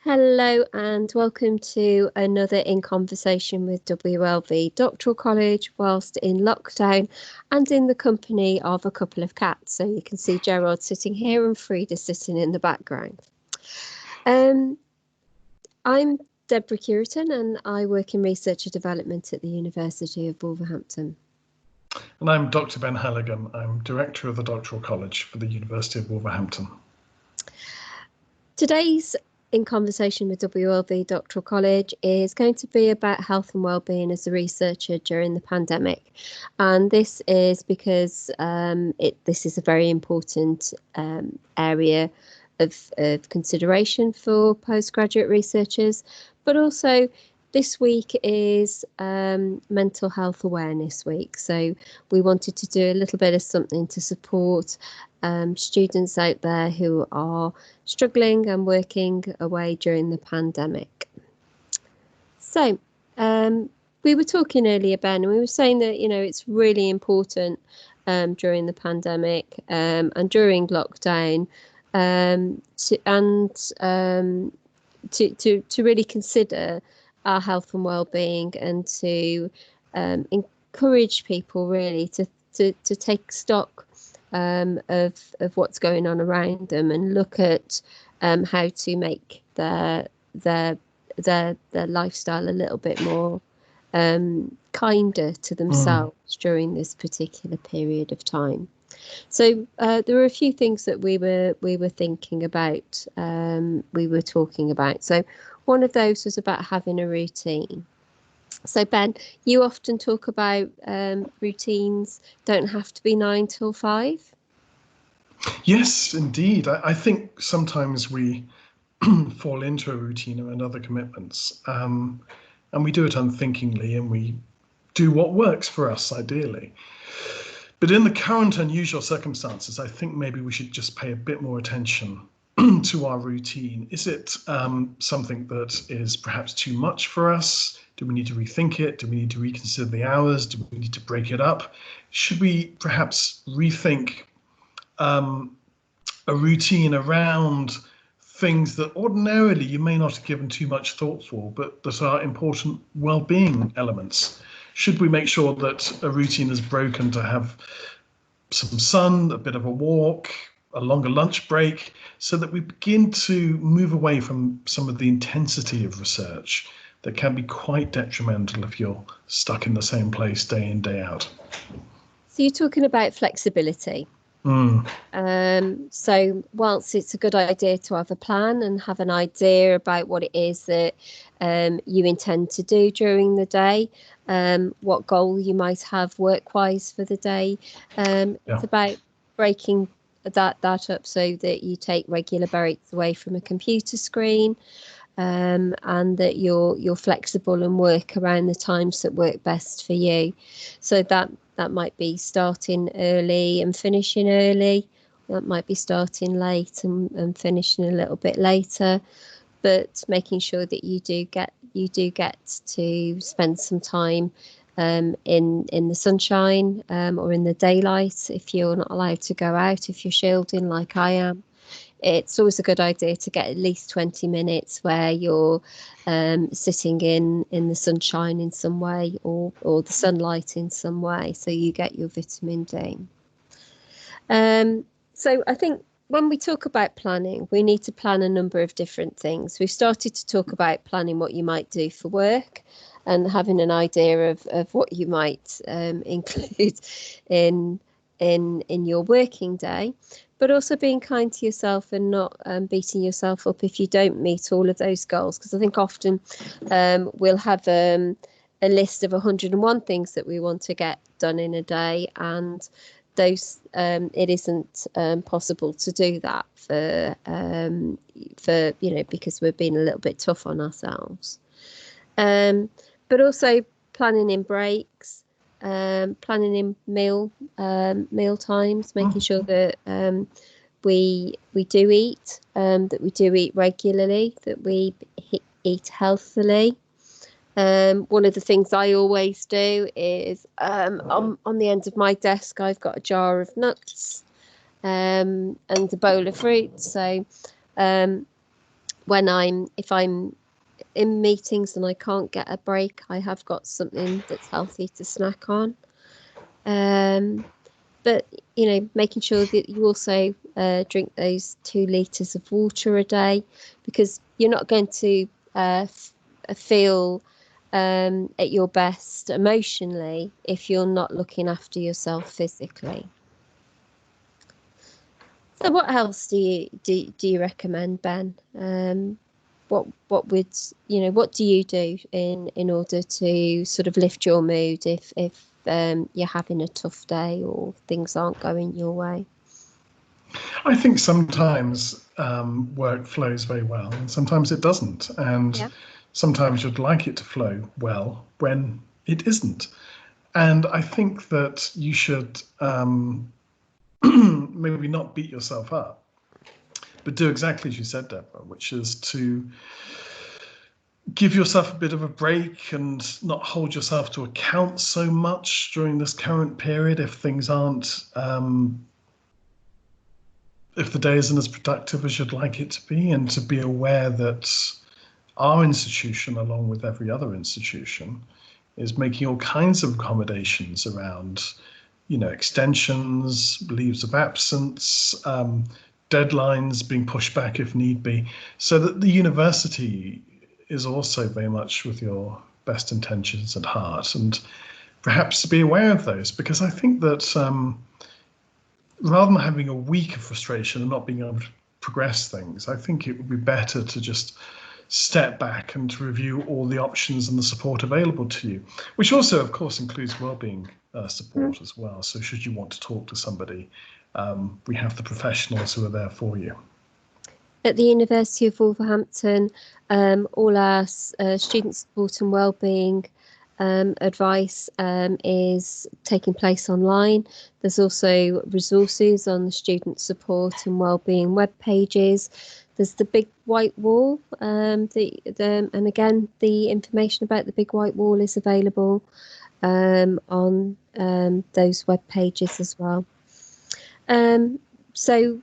Hello and welcome to another In Conversation with WLV Doctoral College whilst in lockdown and in the company of a couple of cats. So you can see Gerard sitting here and Frida sitting in the background. I'm Deborah Curitan and I work in research and development at the University of Wolverhampton. And I'm Dr. Ben Halligan. I'm Director of the Doctoral College for the University of Wolverhampton. Today's In Conversation with WLV Doctoral College is going to be about health and wellbeing as a researcher during the pandemic. And this is because this is a very important area of consideration for postgraduate researchers, but also this week is Mental Health Awareness Week. So we wanted to do a little bit of something to support students out there who are struggling and working away during the pandemic. So we were talking earlier, Ben, and we were saying that, it's really important during the pandemic and during lockdown to really consider our health and well-being and to encourage people really to take stock of what's going on around them and look at how to make their lifestyle a little bit more kinder to themselves during this particular period of time. So there were a few things that we were thinking about, we were talking about. So one of those was about having a routine. So Ben, you often talk about routines don't have to be 9 till 5. Yes, indeed. I think sometimes we fall into a routine and other commitments, and we do it unthinkingly, and we do what works for us ideally. But in the current unusual circumstances, I think maybe we should just pay a bit more attention to our routine. Is it something that is perhaps too much for us? Do we need to rethink it? Do we need to reconsider the hours? Do we need to break it up? Should we perhaps rethink a routine around things that ordinarily you may not have given too much thought for, but that are important well-being elements? Should we make sure that a routine is broken to have some sun, a bit of a walk, a longer lunch break, so that we begin to move away from some of the intensity of research that can be quite detrimental if you're stuck in the same place day in, day out? So you're talking about flexibility. So whilst it's a good idea to have a plan and have an idea about what it is that you intend to do during the day, what goal you might have work-wise for the day, it's about breaking that up so that you take regular breaks away from a computer screen, and that you're flexible and work around the times that work best for you. So that might be starting early and finishing early. That might be starting late and finishing a little bit later, but making sure that you do get to spend some time in the sunshine or in the daylight if you're not allowed to go out, if you're shielding like I am. It's always a good idea to get at least 20 minutes where you're sitting in the sunshine in some way or the sunlight in some way, so you get your vitamin D. So I think when we talk about planning, we need to plan a number of different things. We've started to talk about planning what you might do for work and having an idea of what you might include in your working day, but also being kind to yourself and not beating yourself up if you don't meet all of those goals. Because I think often we'll have a list of 101 things that we want to get done in a day, and those it isn't possible to do that for because we're being a little bit tough on ourselves. But also planning in breaks, planning in meal times, making sure that we do eat, that we do eat regularly, that we eat healthily. One of the things I always do is on the end of my desk I've got a jar of nuts and a bowl of fruit. So if I'm in meetings and I can't get a break, I have got something that's healthy to snack on. But making sure that you also drink those 2 litres of water a day, because you're not going to feel at your best emotionally if you're not looking after yourself physically. So what else do you recommend, Ben? What do you do in order to sort of lift your mood if you're having a tough day or things aren't going your way? I think sometimes work flows very well and sometimes it doesn't, and sometimes you'd like it to flow well when it isn't. And I think that you should maybe not beat yourself up, but do exactly as you said, Deborah, which is to give yourself a bit of a break and not hold yourself to account so much during this current period if things aren't, if the day isn't as productive as you'd like it to be, and to be aware that our institution, along with every other institution, is making all kinds of accommodations around, extensions, leaves of absence, deadlines being pushed back if need be, so that the university is also very much with your best intentions at heart, and perhaps to be aware of those, because I think that rather than having a week of frustration and not being able to progress things, I think it would be better to just step back and to review all the options and the support available to you, which also, of course, includes wellbeing support as well. So should you want to talk to somebody, we have the professionals who are there for you. At the University of Wolverhampton, all our student support and wellbeing advice is taking place online. There's also resources on the student support and wellbeing web pages. There's the big white wall, and again, the information about the big white wall is available on those web pages as well. So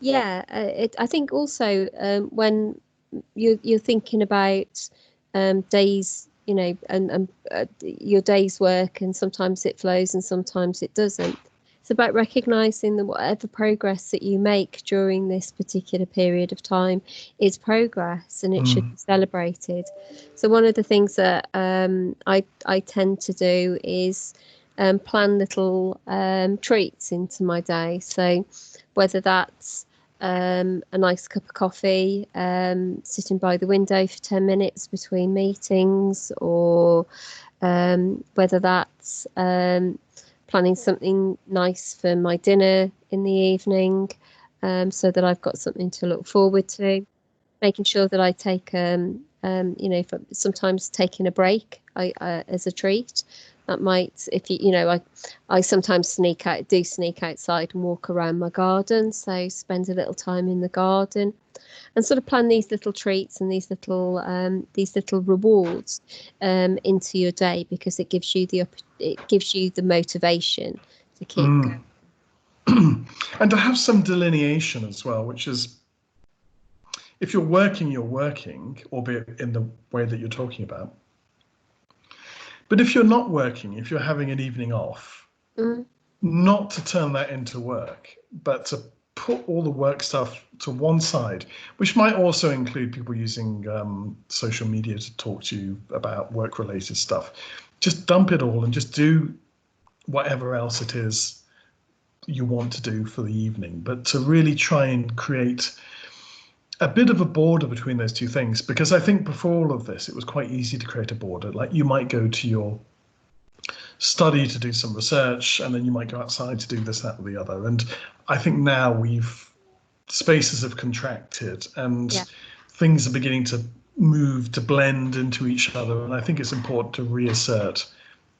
yeah, I think also when you're thinking about days, and your day's work, and sometimes it flows and sometimes it doesn't. It's about recognising that whatever progress that you make during this particular period of time is progress, and it should be celebrated. So one of the things that I tend to do is plan little treats into my day. So whether that's a nice cup of coffee, sitting by the window for 10 minutes between meetings, or whether that's planning something nice for my dinner in the evening, so that I've got something to look forward to. Making sure that I take, sometimes taking a break as a treat. That might, if I sometimes sneak outside and walk around my garden, so spend a little time in the garden, and sort of plan these little treats and these little rewards into your day, because it gives you the motivation to keep going. And to have some delineation as well, which is, if you're working, albeit in the way that you're talking about. But if you're not working, if you're having an evening off, not to turn that into work, but to put all the work stuff to one side, which might also include people using social media to talk to you about work-related stuff. Just dump it all and just do whatever else it is you want to do for the evening, but to really try and create a bit of a border between those two things, because I think before all of this, it was quite easy to create a border. Like, you might go to your study to do some research, and then you might go outside to do this, that, or the other. And I think now spaces have contracted, and things are beginning to move, to blend into each other. And I think it's important to reassert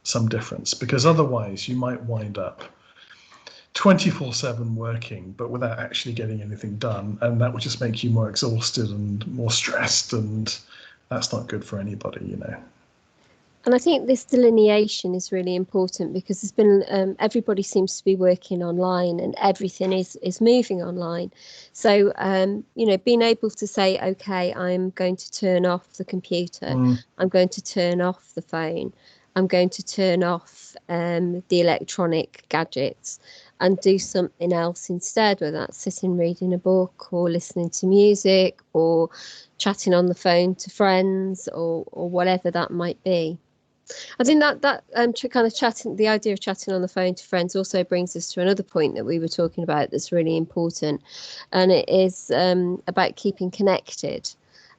some difference, because otherwise you might wind up 24/7 working, but without actually getting anything done, and that would just make you more exhausted and more stressed, and that's not good for anybody, And I think this delineation is really important, because there's been everybody seems to be working online, and everything is moving online. So being able to say, okay, I'm going to turn off the computer, I'm going to turn off the phone, I'm going to turn off the electronic gadgets and do something else instead, whether that's sitting reading a book or listening to music or chatting on the phone to friends or whatever that might be. I think that kind of chatting, the idea of chatting on the phone to friends, also brings us to another point that we were talking about that's really important, and it is about keeping connected,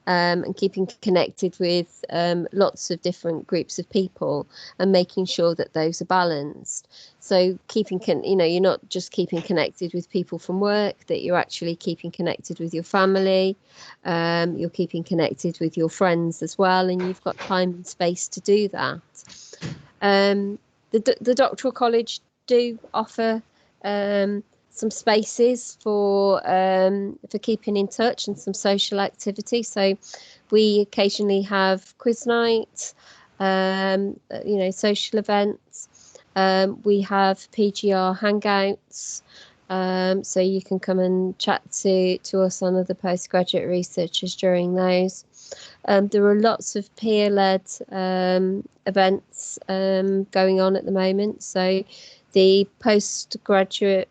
and keeping connected with lots of different groups of people, and making sure that those are balanced. So you're not just keeping connected with people from work, that you're actually keeping connected with your family, you're keeping connected with your friends as well, and you've got time and space to do that. The Doctoral College do offer some spaces for keeping in touch and some social activity. So we occasionally have quiz night, social events. We have PGR hangouts, so you can come and chat to us on other postgraduate researchers during those. There are lots of peer-led events going on at the moment. So the postgraduate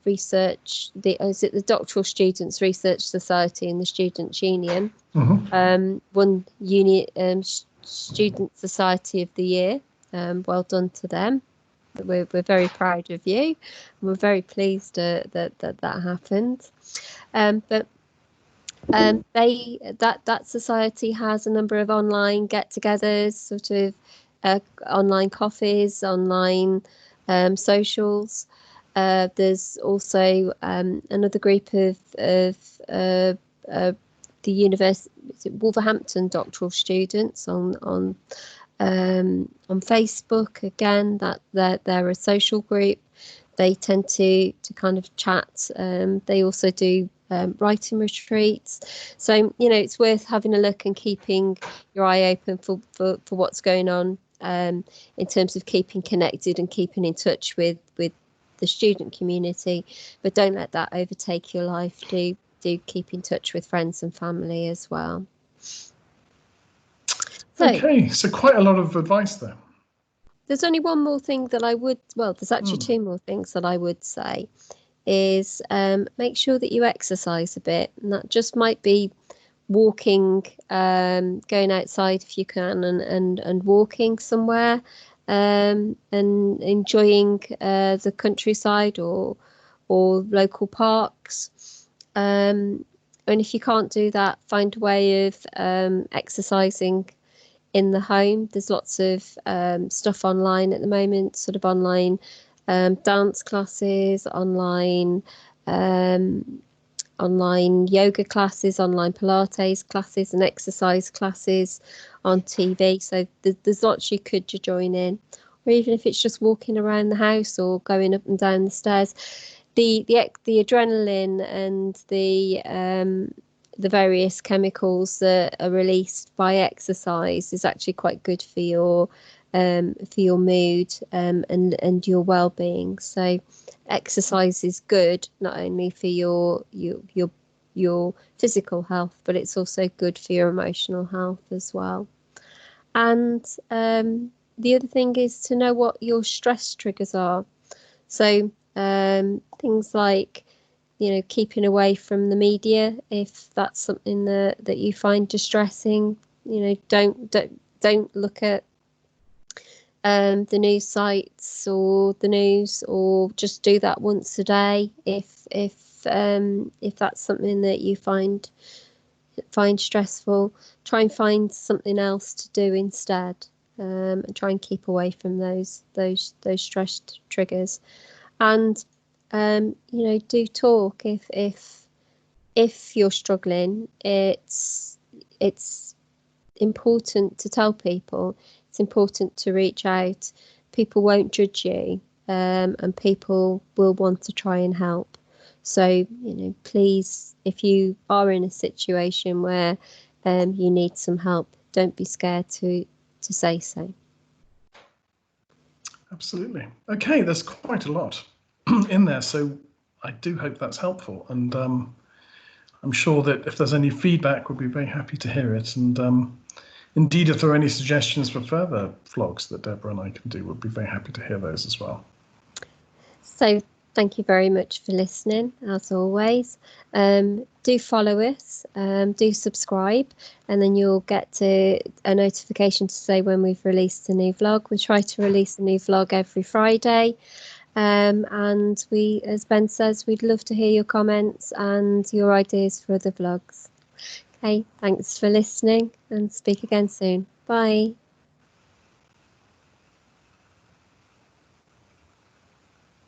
research, the Doctoral Students Research Society and the Students' Union won Student Society of the Year. Well done to them. We're very proud of you. We're very pleased that happened. But that society has a number of online get-togethers, sort of online coffees, online socials. There's also another group of the Wolverhampton doctoral students on Facebook. Again, that they're a social group. They tend to kind of chat. They also do writing retreats. So it's worth having a look and keeping your eye open for what's going on in terms of keeping connected and keeping in touch with the student community. But don't let that overtake your life. Do keep in touch with friends and family as well. Okay, so quite a lot of advice there. There's only one more thing that there's actually two more things that I would say, is make sure that you exercise a bit. And that just might be walking, going outside if you can, and walking somewhere, and enjoying the countryside or local parks. And if you can't do that, find a way of exercising in the home. There's lots of stuff online at the moment, sort of online dance classes, online yoga classes, online Pilates classes and exercise classes on TV. So there's lots you could join in, or even if it's just walking around the house or going up and down the stairs. The adrenaline and the various chemicals that are released by exercise is actually quite good for your mood and your well-being. So exercise is good not only for your physical health, but it's also good for your emotional health as well. And the other thing is to know what your stress triggers are. So things like keeping away from the media if that's something that you find distressing. Don't look at the news sites or the news, or just do that once a day if that's something that you find stressful. Try and find something else to do instead, and try and keep away from those stress triggers. And do talk if you're struggling. It's important to tell people. It's important to reach out. People won't judge you, and people will want to try and help. So please, if you are in a situation where you need some help, don't be scared to to say so. Absolutely. Okay, there's quite a lot in there, so I do hope that's helpful, and I'm sure that if there's any feedback, we'll be very happy to hear it. And indeed, if there are any suggestions for further vlogs that Deborah and I can do, we'll be very happy to hear those as well. So thank you very much for listening, as always. Do follow us, do subscribe, and then you'll get a notification to say when we've released a new vlog. We try to release a new vlog every Friday. And we, as Ben says, we'd love to hear your comments and your ideas for other vlogs. Okay, thanks for listening, and speak again soon. Bye.